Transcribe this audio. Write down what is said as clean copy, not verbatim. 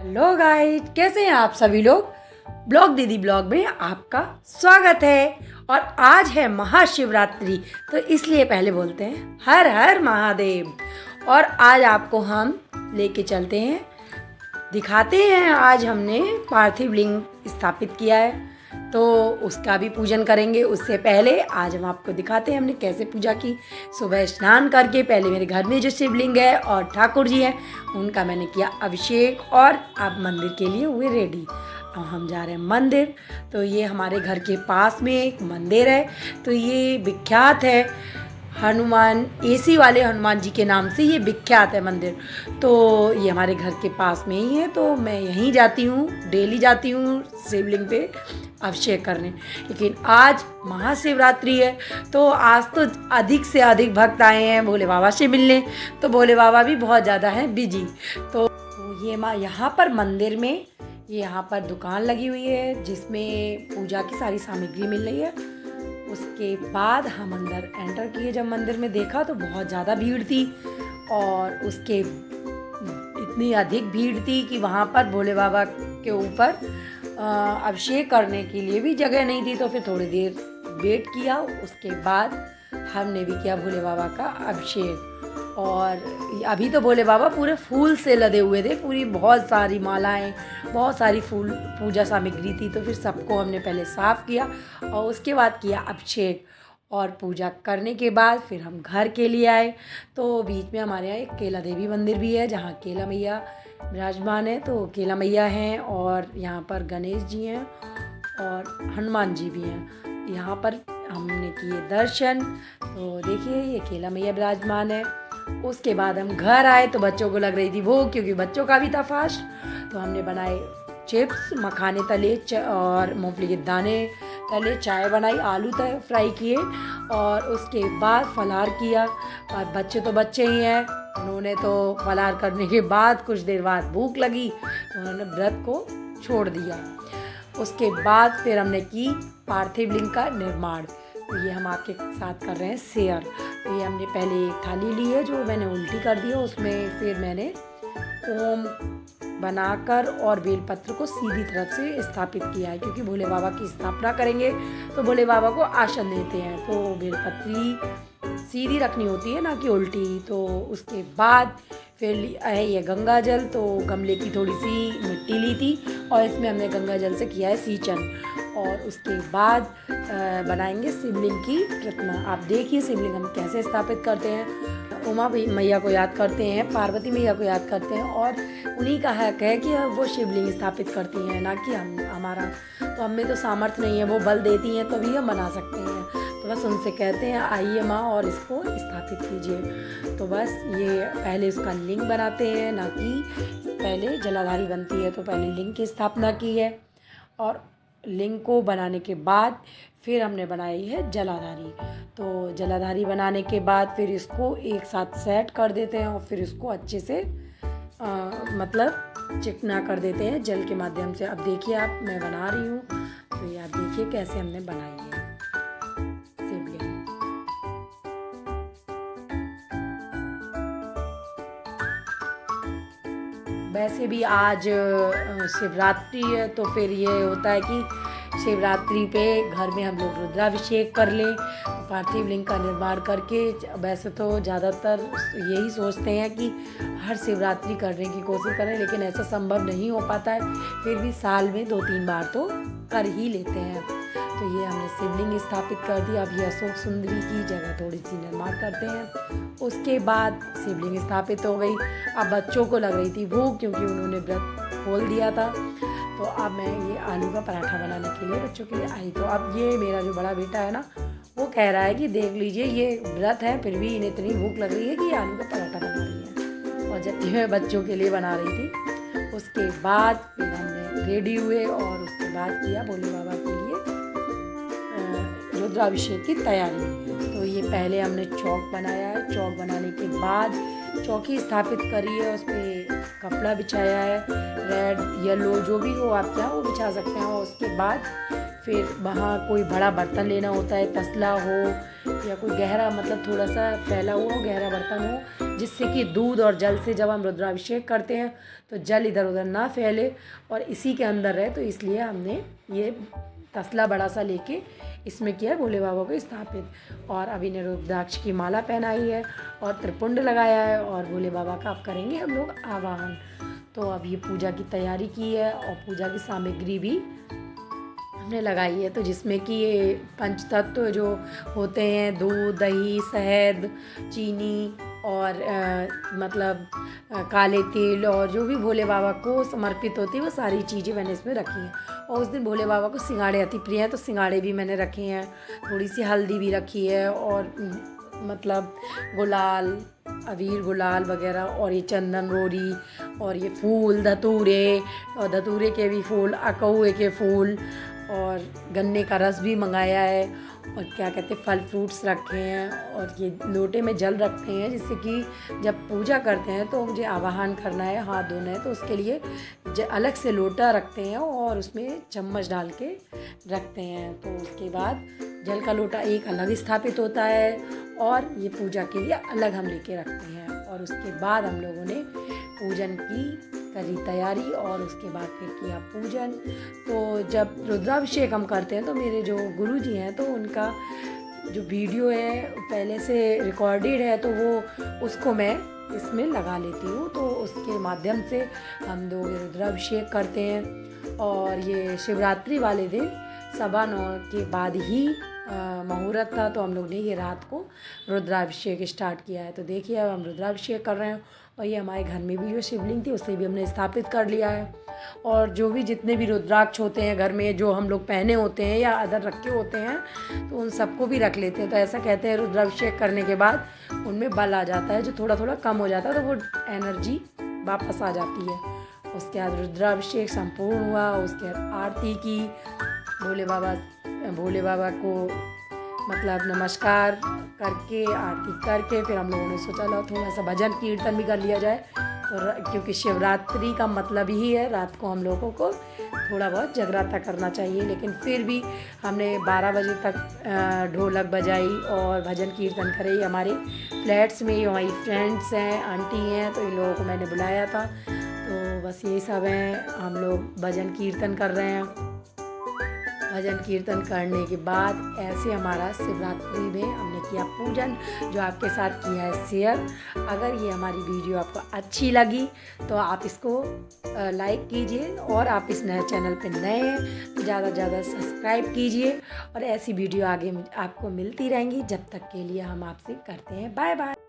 Hello guys, कैसे हैं आप सभी लोग। ब्लॉग दीदी ब्लॉग में आपका स्वागत है। और आज है महाशिवरात्रि, तो इसलिए पहले बोलते हैं हर हर महादेव। और आज आपको हम लेके चलते हैं, दिखाते हैं। आज हमने पार्थिव लिंग स्थापित किया है, तो उसका भी पूजन करेंगे। उससे पहले आज हम आपको दिखाते हैं हमने कैसे पूजा की। सुबह स्नान करके पहले मेरे घर में जो शिवलिंग है और ठाकुर जी हैं उनका मैंने किया अभिषेक, और अब मंदिर के लिए हुए रेडी। अब हम जा रहे हैं मंदिर। तो ये हमारे घर के पास में एक मंदिर है, तो ये विख्यात है हनुमान, एसी वाले हनुमान जी के नाम से ये विख्यात है मंदिर। तो ये हमारे घर के पास में ही है, तो मैं यहीं जाती हूँ, डेली जाती हूँ शिवलिंग पे अभिषेक करने। लेकिन आज महाशिवरात्रि है, तो आज तो अधिक से अधिक भक्त आए हैं भोले बाबा से मिलने। तो भोले बाबा भी बहुत ज़्यादा हैं बिजी। तो ये यहाँ पर मंदिर में ये यहाँ पर दुकान लगी हुई है जिसमें पूजा की सारी सामग्री मिल रही है। उसके बाद हम अंदर एंटर किए। जब मंदिर में देखा तो बहुत ज़्यादा भीड़ थी, और उसके इतनी अधिक भीड़ थी कि वहाँ पर भोले बाबा के ऊपर अभिषेक करने के लिए भी जगह नहीं थी। तो फिर थोड़ी देर वेट किया, उसके बाद हमने भी किया भोले बाबा का अभिषेक। और अभी तो भोले बाबा पूरे फूल से लदे हुए थे, पूरी बहुत सारी मालाएं, बहुत सारी फूल पूजा सामग्री थी। तो फिर सबको हमने पहले साफ़ किया और उसके बाद किया अभिषेक। और पूजा करने के बाद फिर हम घर के लिए आए। तो बीच में हमारे यहाँ एक केला देवी मंदिर भी है जहाँ केला मैया विराजमान है। तो केला मैया हैं और यहाँ पर गणेश जी हैं और हनुमान जी भी हैं। यहाँ पर हमने किए दर्शन। तो देखिए ये केला मैया विराजमान है। उसके बाद हम घर आए तो बच्चों को लग रही थी भूख, क्योंकि बच्चों का भी था फास्ट। तो हमने बनाए चिप्स, मखाने तले और मूंगफली के दाने तले, चाय बनाई, आलू फ्राई किए, और उसके बाद फलाहार किया। और बच्चे तो बच्चे ही हैं, उन्होंने तो फलाहार करने के बाद कुछ देर बाद भूख लगी तो उन्होंने व्रत को छोड़ दिया। उसके बाद फिर हमने की पार्थिव लिंग का निर्माण। तो ये हम आपके साथ कर रहे हैं शेयर। तो ये हमने पहले एक थाली ली है जो मैंने उल्टी कर दी है, उसमें फिर मैंने ओम बनाकर और बेलपत्र को सीधी तरफ से स्थापित किया है, क्योंकि भोले बाबा की स्थापना करेंगे तो भोले बाबा को आसन देते हैं। तो बेलपत्री सीधी रखनी होती है, ना कि उल्टी। तो उसके बाद फिर है ये गंगा जल। तो गमले की थोड़ी सी मिट्टी ली थी और इसमें हमने गंगा जल से किया है सींचन। और उसके बाद बनाएंगे शिवलिंग की प्रतिमा। आप देखिए शिवलिंग हम कैसे स्थापित करते हैं। उमा मैया को याद करते हैं, पार्वती मैया को याद करते हैं, और उन्हीं का हक है कि वो शिवलिंग स्थापित करती हैं, ना कि हमारा। तो हमें तो सामर्थ्य नहीं है, वो बल देती हैं तभी हम बना सकते हैं। तो बस उनसे कहते हैं आइए माँ और इसको स्थापित कीजिए। तो बस ये पहले उसका लिंग बनाते हैं, ना कि पहले जलाधारी बनती है। तो पहले लिंग की स्थापना की है, और लिंग को बनाने के बाद फिर हमने बनाई है जलाधारी। तो जलाधारी बनाने के बाद फिर इसको एक साथ सेट कर देते हैं, और फिर इसको अच्छे से मतलब चिकना कर देते हैं जल के माध्यम से। अब देखिए आप, मैं बना रही हूँ, तो ये आप देखिए कैसे हमने बनाई है शिवलिंग। वैसे भी आज शिवरात्रि है, तो फिर ये होता है कि शिवरात्रि पे घर में हम लोग रुद्राभिषेक कर लें, पार्थिव लिंग का निर्माण करके। वैसे तो ज़्यादातर यही सोचते हैं कि हर शिवरात्रि करने की कोशिश करें, लेकिन ऐसा संभव नहीं हो पाता है। फिर भी साल में 2-3 बार तो कर ही लेते हैं। तो ये हमने शिवलिंग स्थापित कर दिया। अब ये अशोक सुंदरी की जगह थोड़ी सी निर्माण करते हैं। उसके बाद शिवलिंग स्थापित हो गई। अब बच्चों को लग रही थी भूख, क्योंकि उन्होंने व्रत खोल दिया था। तो अब मैं ये आलू का पराठा बनाने के लिए बच्चों के लिए आई। तो अब ये मेरा जो बड़ा बेटा है ना, वो कह रहा है कि देख लीजिए ये व्रत है, फिर भी इन्हें इतनी भूख लग रही है कि आलू का पराठा बना रही है। और जबकि मैं बच्चों के लिए बना रही थी। उसके बाद फिर हमने रेडी हुए, और उसके बाद किया भोले बाबा के लिए रुद्राभिषेक की तैयारी। तो ये पहले हमने चौक बनाया है। चौक बनाने के बाद चौकी स्थापित करी है, उस पर कपड़ा बिछाया है, रेड येलो जो भी हो आप क्या वो बिछा सकते हैं। और उसके बाद फिर वहाँ कोई बड़ा बर्तन लेना होता है, तसला हो या कोई गहरा मतलब थोड़ा सा फैला हुआ हो, गहरा बर्तन हो, जिससे कि दूध और जल से जब हम रुद्राभिषेक करते हैं तो जल इधर उधर ना फैले और इसी के अंदर रहे। तो इसलिए हमने ये तसला बड़ा सा लेके इसमें किया है भोले बाबा को स्थापित। और अभी ने रुद्राक्ष की माला पहनाई है और त्रिपुंड लगाया है और भोले बाबा का अब करेंगे हम लोग आवाहन। तो अब ये पूजा की तैयारी की है और पूजा की सामग्री भी हमने लगाई है। तो जिसमें कि ये पंचतत्व जो होते हैं, दूध, दही, शहद, चीनी और मतलब काले तिल और जो भी भोले बाबा को समर्पित होती है वो सारी चीज़ें मैंने इसमें रखी हैं। और उस दिन भोले बाबा को सिंगाड़े अति प्रिय हैं तो सिंगाड़े भी मैंने रखे हैं, थोड़ी सी हल्दी भी रखी है और मतलब गुलाल, अबीर गुलाल वगैरह और ये चंदन रोरी और ये फूल धतूरे और धतूरे के भी फूल, अकौए के फूल और गन्ने का रस भी मंगाया है और क्या कहते हैं फल फ्रूट्स रखे हैं और ये लोटे में जल रखते हैं, जिससे कि जब पूजा करते हैं तो मुझे आवाहन करना है, हाथ धोना है, तो उसके लिए अलग से लोटा रखते हैं और उसमें चम्मच डाल के रखते हैं। तो उसके बाद जल का लोटा एक अलग स्थापित होता है और ये पूजा के लिए अलग हम लेके रखते हैं। और उसके बाद हम लोगों ने पूजन की करी तैयारी और उसके बाद फिर किया पूजन। तो जब रुद्राभिषेक हम करते हैं तो मेरे जो गुरुजी हैं तो उनका जो वीडियो है पहले से रिकॉर्डेड है तो वो उसको मैं इसमें लगा लेती हूँ। तो उसके माध्यम से हम लोग रुद्राभिषेक करते हैं। और ये शिवरात्रि वाले दिन 9:15 के बाद ही मुहूर्त था तो हम लोग ने ये रात को रुद्राभिषेक स्टार्ट किया है। तो देखिए अब हम रुद्राभिषेक कर रहे हैं और ये हमारे घर में भी जो शिवलिंग थी उसे भी हमने स्थापित कर लिया है। और जो भी जितने भी रुद्राक्ष होते हैं घर में जो हम लोग पहने होते हैं या अदर रखे होते हैं तो उन सबको भी रख लेते हैं। तो ऐसा कहते हैं रुद्राभिषेक करने के बाद उनमें बल आ जाता है, जो थोड़ा थोड़ा कम हो जाता है तो वो एनर्जी वापस आ जाती है। उसके बाद रुद्राभिषेक संपूर्ण हुआ, उसके बाद आरती की, भोले बाबा को मतलब नमस्कार करके आरती करके फिर हम लोगों ने सोचा लो थोड़ा सा भजन कीर्तन भी कर लिया जाए। तो क्योंकि शिवरात्रि का मतलब ही है रात को हम लोगों को थोड़ा बहुत जगराता करना चाहिए, लेकिन फिर भी हमने 12 बजे तक ढोलक बजाई और भजन कीर्तन करे। हमारे फ्लैट्स में हमारी फ्रेंड्स हैं, आंटी हैं, तो इन लोगों को मैंने बुलाया था। तो बस यही सब हैं, हम लोग भजन कीर्तन कर रहे हैं। भजन कीर्तन करने के बाद ऐसे हमारा शिवरात्रि में हमने किया पूजन, जो आपके साथ किया है शेयर। अगर ये हमारी वीडियो आपको अच्छी लगी तो आप इसको लाइक कीजिए और आप इस नए चैनल पे नए हैं तो ज़्यादा से ज़्यादा सब्सक्राइब कीजिए और ऐसी वीडियो आगे आपको मिलती रहेंगी। जब तक के लिए हम आपसे करते हैं बाय बाय।